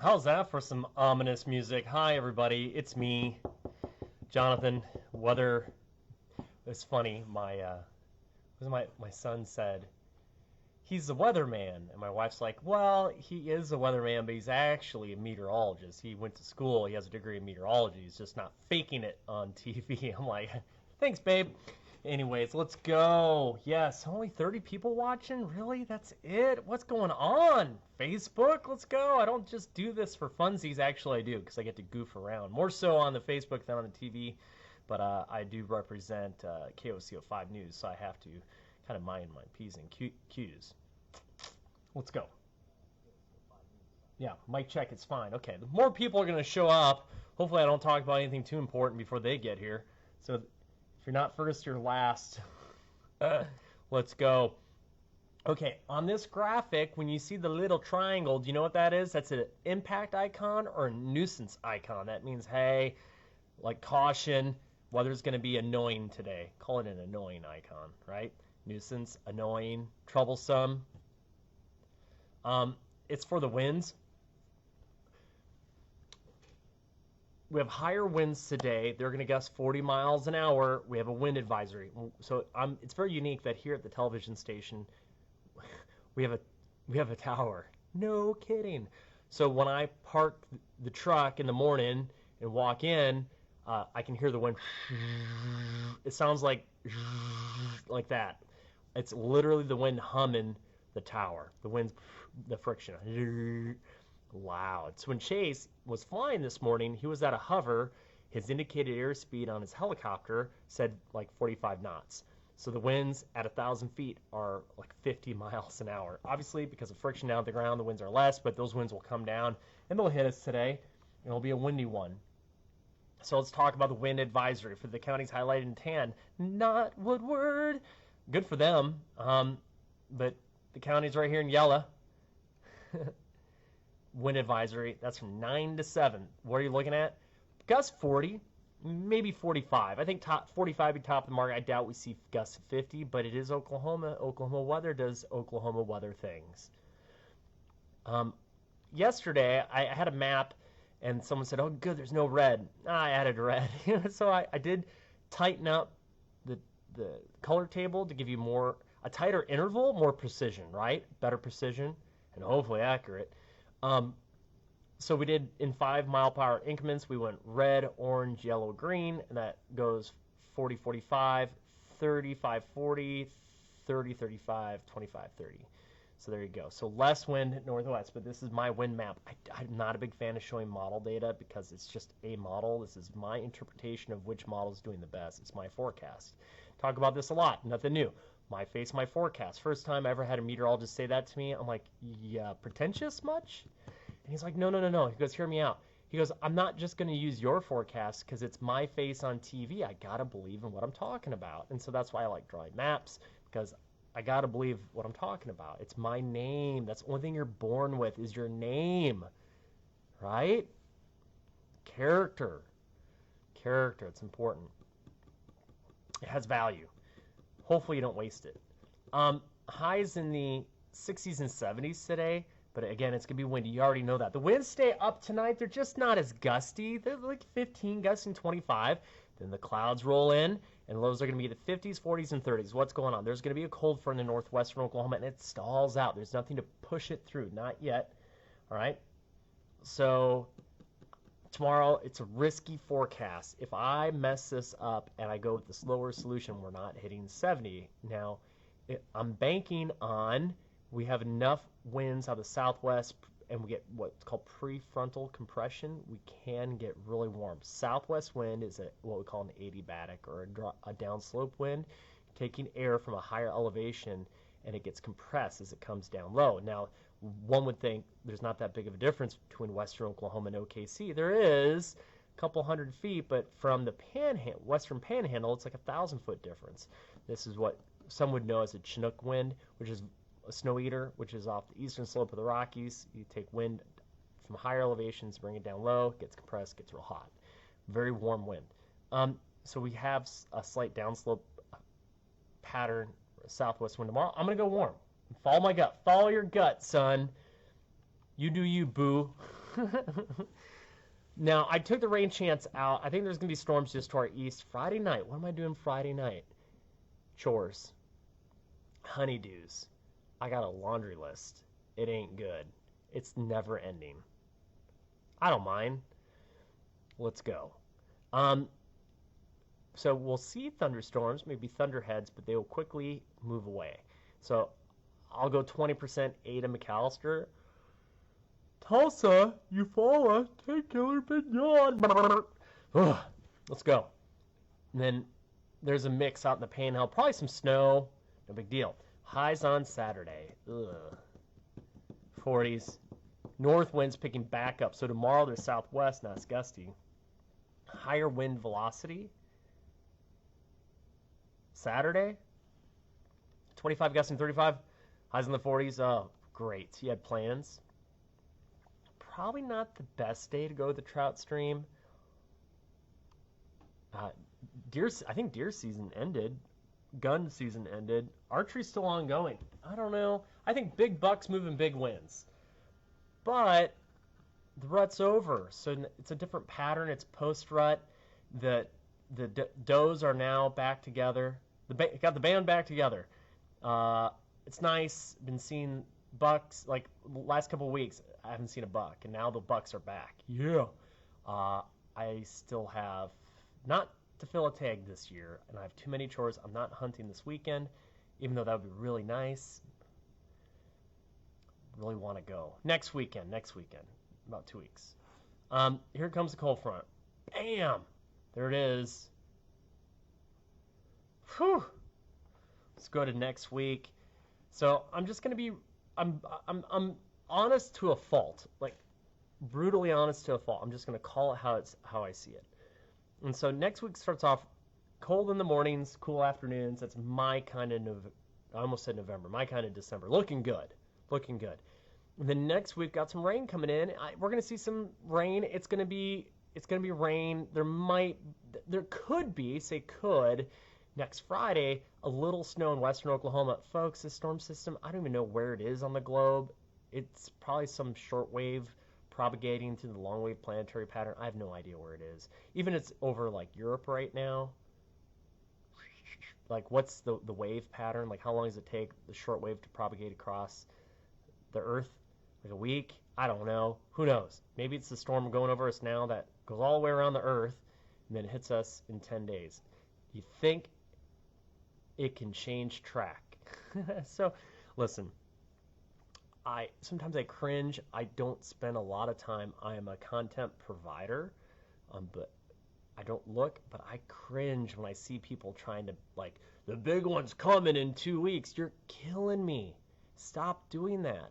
How's that for some ominous music? Hi, everybody. It's me, Jonathan. Weather. It's funny. My son said he's a weatherman, and my wife's like, well, he is a weatherman, but he's actually a meteorologist. He went to school. He has a degree in meteorology. He's just not faking it on TV. I'm like, thanks, babe. Anyways, let's go. Yes, only 30 people watching? Really? That's it? What's going on? Facebook? Let's go. I don't just do this for funsies. Actually, I do because I get to goof around. More so on the Facebook than on the TV. But I do represent KOCO5 News, so I have to kind of mind my P's and Q's. Let's go. Yeah, mic check, it's fine. Okay, the more people are going to show up. Hopefully I don't talk about anything too important before they get here. So if you're not first, you're last. Let's go. Okay, on this graphic, when you see the little triangle, do you know what that is? That's an impact icon or a nuisance icon. That means, hey, like caution, weather's going to be annoying today. Call it an annoying icon, right? Nuisance, annoying, troublesome. It's for the winds. We have higher winds today. They're going to gust 40 miles an hour. We have a wind advisory. So it's very unique that here at the television station, we have a tower. No kidding. So when I park the truck in the morning and walk in, I can hear the wind. It sounds like that. It's literally the wind humming the tower. The wind's the friction. Loud. So when Chase was flying this morning, he was at a hover. His indicated airspeed on his helicopter said like 45 knots. So the winds at 1,000 feet are like 50 miles an hour. Obviously, because of friction down the ground, the winds are less, but those winds will come down and they'll hit us today. And it'll be a windy one. So let's talk about the wind advisory for the counties highlighted in tan. Not Woodward. Good for them. But the counties right here in yellow. Wind advisory, that's from 9 to 7. What are you looking at? Gust 40, maybe 45. I think 45 would be top of the market. I doubt we see gusts 50, but it is Oklahoma. Oklahoma weather does Oklahoma weather things. Yesterday, I had a map, and someone said, oh, good, there's no red. I added red. So I did tighten up the color table to give you a tighter interval, more precision, right? Better precision, and hopefully accurate. So we did in 5 mile per hour increments. We went red, orange, yellow, green, and that goes 40, 45, 35, 40, 30, 35, 25, 30. So there you go. So less wind northwest, but this is my wind map. I'm not a big fan of showing model data because it's just a model. This is my interpretation of which model is doing the best. It's my forecast. Talk about this a lot. Nothing new. My face, my forecast. First time I ever had a meteorologist say that to me, I'm like, yeah, pretentious much? And he's like, no. He goes, hear me out. He goes, I'm not just going to use your forecast because it's my face on TV. I got to believe in what I'm talking about. And so that's why I like drawing maps, because I got to believe what I'm talking about. It's my name. That's the only thing you're born with is your name, right? Character. It's important. It has value. Hopefully you don't waste it. Highs in the 60s and 70s today, but again, it's going to be windy. You already know that. The winds stay up tonight. They're just not as gusty. They're like 15 gusts and 25. Then the clouds roll in, and lows are going to be the 50s, 40s, and 30s. What's going on? There's going to be a cold front in northwestern Oklahoma, and it stalls out. There's nothing to push it through. Not yet. All right? So tomorrow, it's a risky forecast. If I mess this up and I go with the slower solution, we're not hitting 70. Now, I'm banking on we have enough winds out of the southwest and we get what's called prefrontal compression. We can get really warm. Southwest wind is what we call an adiabatic or a downslope wind, taking air from a higher elevation, and it gets compressed as it comes down low. Now, one would think there's not that big of a difference between western Oklahoma and OKC. There is a couple 100 feet, but from the western panhandle, it's like 1,000-foot difference. This is what some would know as a Chinook wind, which is a snow eater, which is off the eastern slope of the Rockies. You take wind from higher elevations, bring it down low, gets compressed, gets real hot. Very warm wind. So we have a slight downslope pattern, southwest wind tomorrow. I'm going to go warm. Follow my gut. Follow your gut, son. You do you, boo. Now, I took the rain chance out. I think there's going to be storms just to our east. Friday night. What am I doing Friday night? Chores. Honeydews. I got a laundry list. It ain't good. It's never ending. I don't mind. Let's go. So we'll see thunderstorms, maybe thunderheads, but they will quickly move away. So I'll go 20% Ada McAllister. Tulsa, Eufaula, take Killer Bignon. Let's go. And then there's a mix out in the Panhandle. Probably some snow. No big deal. Highs on Saturday. 40s. North winds picking back up. So tomorrow they're southwest, not as gusty. Higher wind velocity. Saturday. 25 gusting 35. Highs in the 40s. Oh, great. You had plans. Probably not the best day to go to the trout stream. I think deer season ended. Gun season ended. Archery's still ongoing. I don't know. I think big bucks moving big wins. But the rut's over. So it's a different pattern. It's post-rut. The does are now back together. Got the band back together. It's nice. Been seeing bucks like last couple of weeks. I haven't seen a buck, and now the bucks are back. Yeah. I still have not to fill a tag this year, and I have too many chores. I'm not hunting this weekend, even though that would be really nice. Really want to go next weekend. About 2 weeks. Here comes the cold front. Bam! There it is. Whew. Let's go to next week. So I'm just gonna be. I'm honest to a fault, like brutally honest to a fault. I'm just going to call it how I see it. And so next week starts off cold in the mornings, cool afternoons. That's my kind of I almost said November, my kind of December. Looking good. And then next week got some rain coming in. We're going to see some rain. It's going to be rain. There could be next Friday a little snow in western Oklahoma. Folks, this storm system, I don't even know where it is on the globe. It's probably some shortwave propagating to the long-wave planetary pattern. I have no idea where it is. Even it's over like Europe right now. Like what's the wave pattern? Like how long does it take the shortwave to propagate across the Earth? Like a week? I don't know. Who knows? Maybe it's the storm going over us now that goes all the way around the Earth and then hits us in 10 days. You think it can change track? So, listen. Sometimes I cringe. I don't spend a lot of time. I am a content provider, but I don't look. But I cringe when I see people trying to like the big one's coming in 2 weeks. You're killing me. Stop doing that.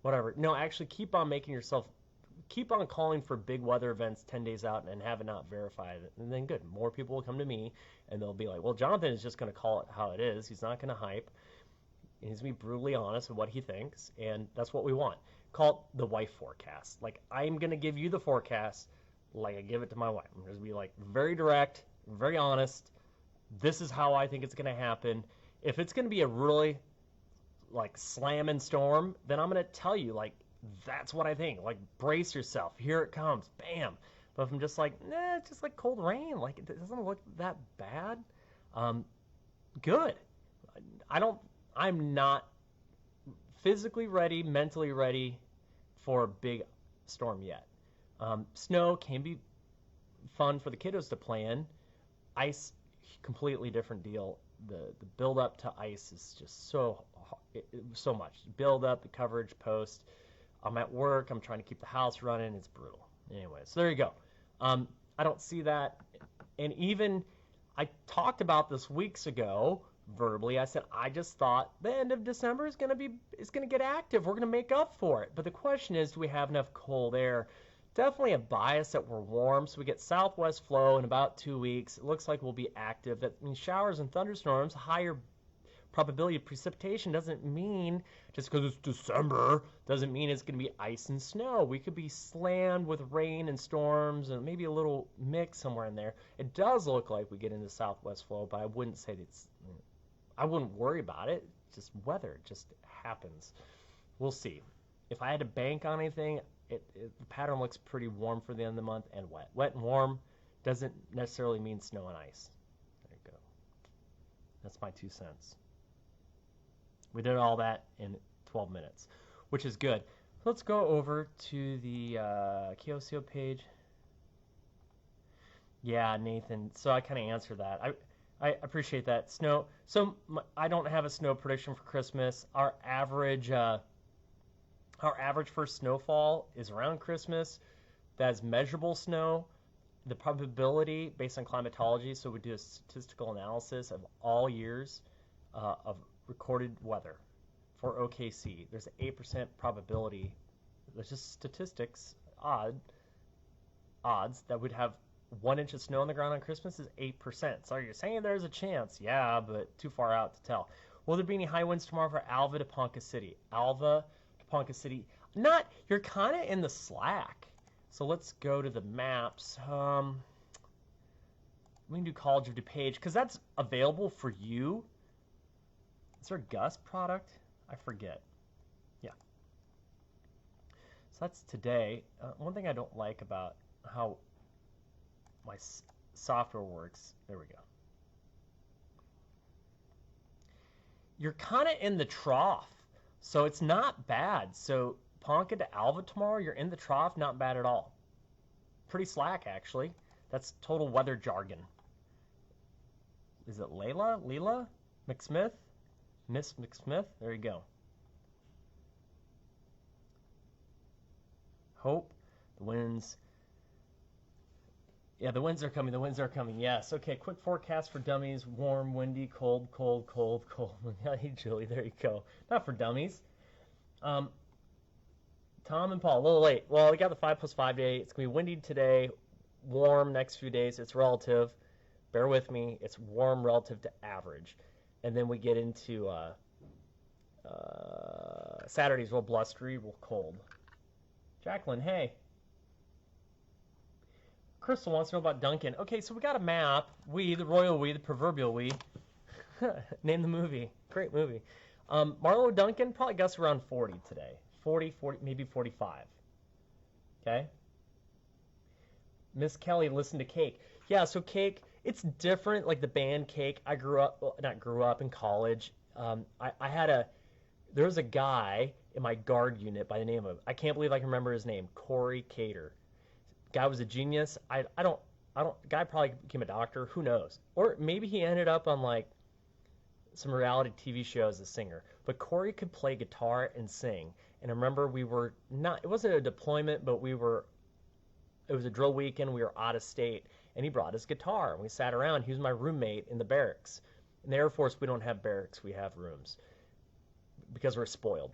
Whatever. No, actually, keep on calling for big weather events 10 days out and have it not verified. And then good. More people will come to me and they'll be like, well, Jonathan is just going to call it how it is. He's not going to hype. He's going to be brutally honest with what he thinks, and that's what we want. Call it the wife forecast. Like, I'm going to give you the forecast like I give it to my wife. I'm going to be, like, very direct, very honest. This is how I think it's going to happen. If it's going to be a really, like, slamming storm, then I'm going to tell you, like, that's what I think. Like, brace yourself. Here it comes. Bam. But if I'm just like, it's just like cold rain. Like, it doesn't look that bad. Good. I'm not physically ready, mentally ready for a big storm yet. Snow can be fun for the kiddos to play in. Ice, completely different deal. The build up to ice is just so much. Build up, the coverage, post. I'm at work. I'm trying to keep the house running. It's brutal. Anyway, so there you go. I don't see that. And even I talked about this weeks ago. Verbally, I said I just thought the end of December is going to get active. We're going to make up for it. But the question is, do we have enough cold air? Definitely a bias that we're warm, so we get southwest flow in about 2 weeks. It looks like we'll be active. That means showers and thunderstorms, higher probability of precipitation doesn't mean just because it's December doesn't mean it's going to be ice and snow. We could be slammed with rain and storms and maybe a little mix somewhere in there. It does look like we get into southwest flow, but I wouldn't say I wouldn't worry about it. It's just weather. It just happens. We'll see. If I had to bank on anything, the pattern looks pretty warm for the end of the month and wet. Wet and warm doesn't necessarily mean snow and ice. There you go. That's my 2 cents. We did all that in 12 minutes, which is good. Let's go over to the KOCO page. Yeah, Nathan. So I kind of answered that. I appreciate that. Snow. So I don't have a snow prediction for Christmas. Our average first snowfall is around Christmas. That's measurable snow. The probability based on climatology. So we do a statistical analysis of all years of recorded weather for OKC. There's an 8% probability. There's just statistics, odds that would have 1 inch of snow on the ground on Christmas is 8%. So you're saying there's a chance? Yeah, but too far out to tell. Will there be any high winds tomorrow for Alva to Ponca City? Alva to Ponca City. You're kind of in the slack. So let's go to the maps. We can do College of DuPage because that's available for you. Is there a Gus product? I forget. Yeah. So that's today. One thing I don't like about how my software works. There we go. You're kind of in the trough, so it's not bad. So Ponca to Alva tomorrow, you're in the trough, not bad at all. Pretty slack, actually. That's total weather jargon. Is it Leila McSmith? Miss McSmith? There you go. Hope. The winds. Yeah, the winds are coming. The winds are coming. Yes. Okay, quick forecast for dummies. Warm, windy, cold, cold, cold, cold. Hey, Julie, there you go. Not for dummies. Tom and Paul, a little late. Well, we got the 5 plus 5 day. It's going to be windy today, warm next few days. It's relative. Bear with me. It's warm relative to average. And then we get into Saturday's real blustery, real cold. Jacqueline, hey. Crystal wants to know about Duncan. Okay, so we got a map. We, the royal we, the proverbial we. Name the movie. Great movie. Marlo Duncan, probably guess around 40 today. 40, maybe 45. Okay? Miss Kelly, listen to Cake. Yeah, so Cake, it's different, like the band Cake. I not grew up in college. There was a guy in my guard unit by the name of, I can't believe I can remember his name, Corey Cater. Guy was a genius. Guy probably became a doctor. Who knows? Or maybe he ended up on like some reality TV show as a singer. But Corey could play guitar and sing. And I remember it wasn't a deployment, but it was a drill weekend. We were out of state. And he brought his guitar. And we sat around. He was my roommate in the barracks. In the Air Force, we don't have barracks. We have rooms. Because we're spoiled.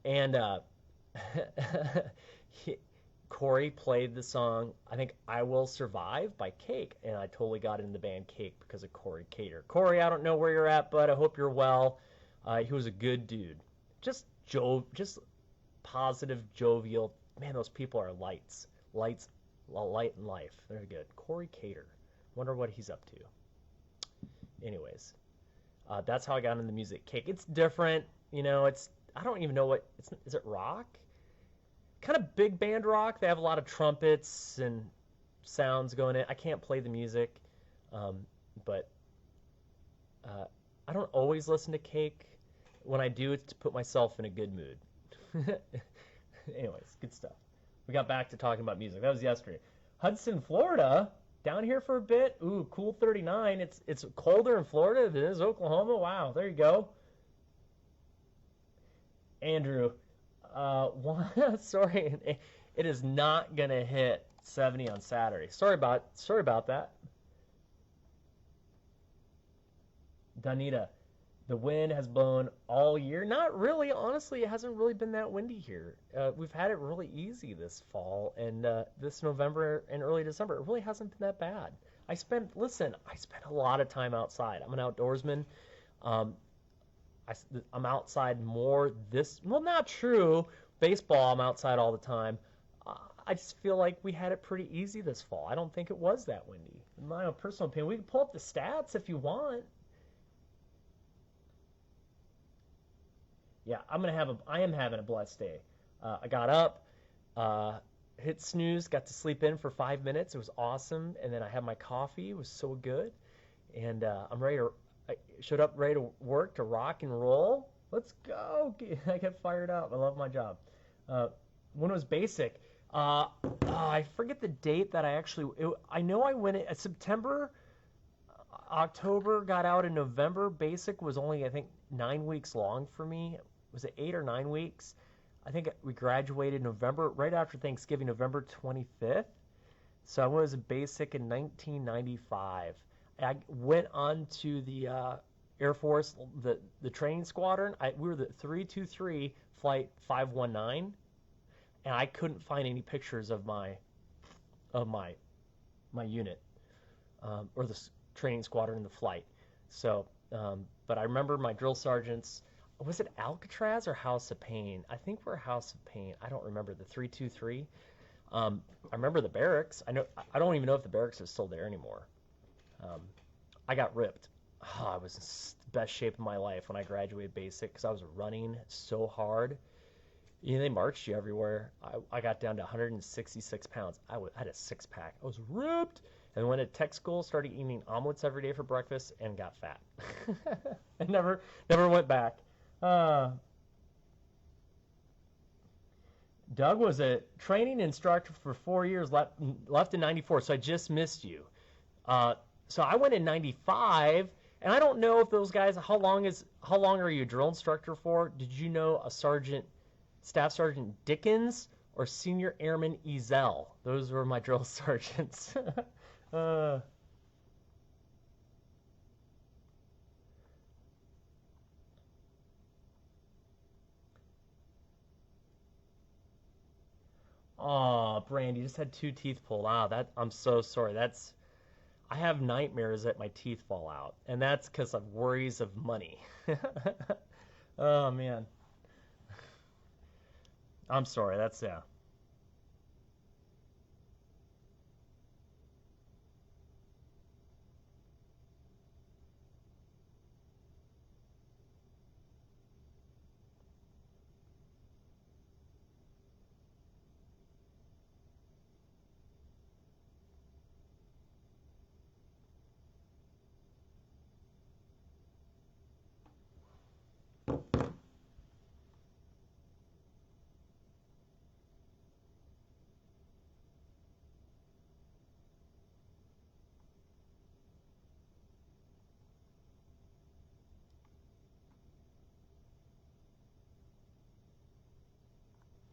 And Corey played the song, I think, I Will Survive by Cake. And I totally got in the band Cake because of Corey Cater. Corey, I don't know where you're at, but I hope you're well. He was a good dude. Just positive, jovial. Man, those people are lights. Light in life. They're good. Corey Cater. Wonder what he's up to. Anyways, that's how I got into music. Cake. It's different. You know, I don't even know is it rock? Kind of big band rock. They have a lot of trumpets and sounds going in. I can't play the music, but I don't always listen to Cake. When I do, it's to put myself in a good mood. Anyways, good stuff. We got back to talking about music. That was yesterday. Hudson, Florida, down here for a bit. Ooh, cool 39. It's colder in Florida than it is Oklahoma. Wow, there you go. Andrew, sorry, it is not gonna hit 70 on Saturday. Sorry about that. Danita, the wind has blown all year. Not really, honestly. It hasn't really been that windy here. We've had it really easy this fall, and this November and early December, it really hasn't been that bad. I spent a lot of time outside. I'm an outdoorsman. I'm outside more not true. Baseball, I'm outside all the time. I just feel like we had it pretty easy this fall. I don't think it was that windy. In my own personal opinion, we can pull up the stats if you want. Yeah, I am having a blessed day. I got up, Uh, hit snooze, got to sleep in for 5 minutes. It was awesome. And then I had my coffee. It was so good. And I'm ready to, I showed up ready to work, to rock and roll. Let's go. I get fired up. I love my job. When it was basic, I forget the date that I know I went in September, October, got out in November. Basic was only, I think, 9 weeks long for me. Was it 8 or 9 weeks? I think we graduated November, right after Thanksgiving, November 25th. So I was a basic in 1995. I went on to the Air Force, the training squadron. We were the 323 Flight 519, and I couldn't find any pictures of my unit or the training squadron in the flight. So, but I remember my drill sergeants. Was it Alcatraz or House of Pain? I think we're House of Pain. I don't remember the 323. I remember the barracks. I don't even know if the barracks is still there anymore. I got ripped. Oh, I was in the best shape of my life when I graduated basic because I was running so hard. They marched you everywhere. I got down to 166 pounds. I had a six-pack. I was ripped. And went to tech school, started eating omelets every day for breakfast, and got fat. And never went back. Doug was a training instructor for 4 years, left in 94, so I just missed you. So I went in 95, and I don't know if those guys, how long are you a drill instructor for? Did you know a Staff Sergeant Dickens or Senior Airman Ezel? Those were my drill sergeants. Oh, Brandy just had 2 teeth pulled out. I'm so sorry. I have nightmares that my teeth fall out, and that's because of worries of money. Oh man, I'm sorry. Yeah.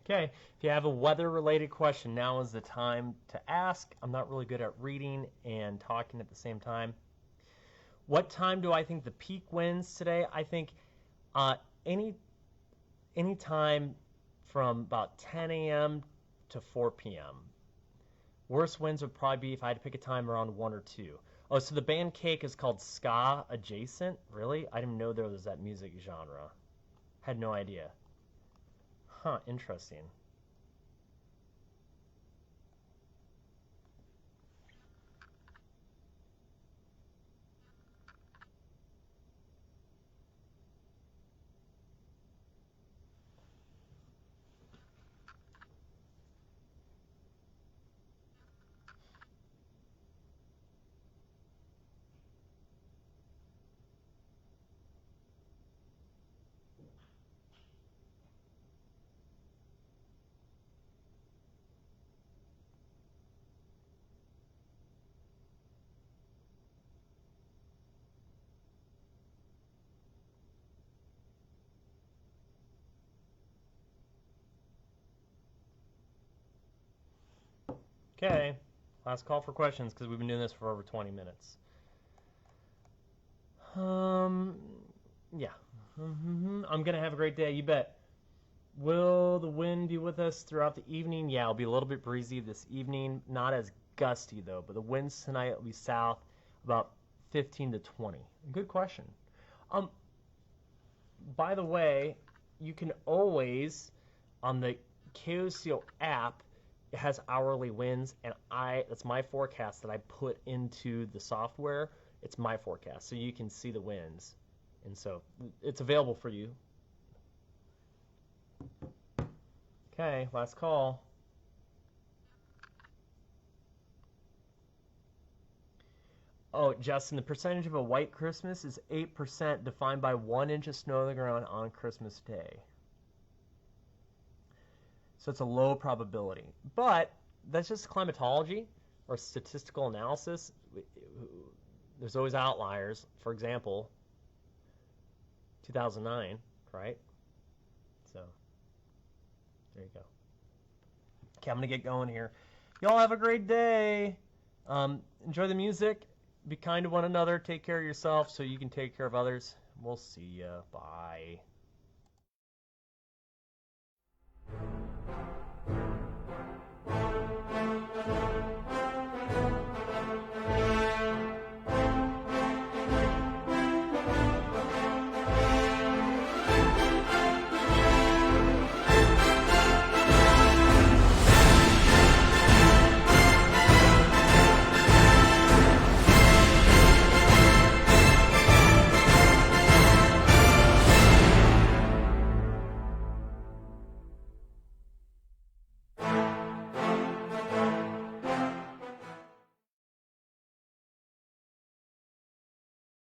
Okay, if you have a weather-related question, now is the time to ask. I'm not really good at reading and talking at the same time. What time do I think the peak winds today? I think any time from about 10 a.m. to 4 p.m. Worst winds would probably be if I had to pick a time around 1 or 2. Oh, so the band Cake is called ska adjacent? Really? I didn't know there was that music genre. Had no idea. Huh, interesting. Okay, last call for questions because we've been doing this for over 20 minutes. Yeah. I'm going to have a great day, you bet. Will the wind be with us throughout the evening? Yeah, it'll be a little bit breezy this evening. Not as gusty, though, but the winds tonight will be south about 15 to 20. Good question. By the way, you can always, on the KOCO app, it has hourly winds, and that's my forecast that I put into the software. It's my forecast, so you can see the winds, and so it's available for you. Okay, last call. Oh, Justin, the percentage of a white Christmas is 8%, defined by 1 inch of snow on the ground on Christmas Day. So it's a low probability. But that's just climatology or statistical analysis. There's always outliers. For example, 2009, right? So there you go. Okay, I'm going to get going here. Y'all have a great day. Enjoy the music. Be kind to one another. Take care of yourself so you can take care of others. We'll see ya. Bye.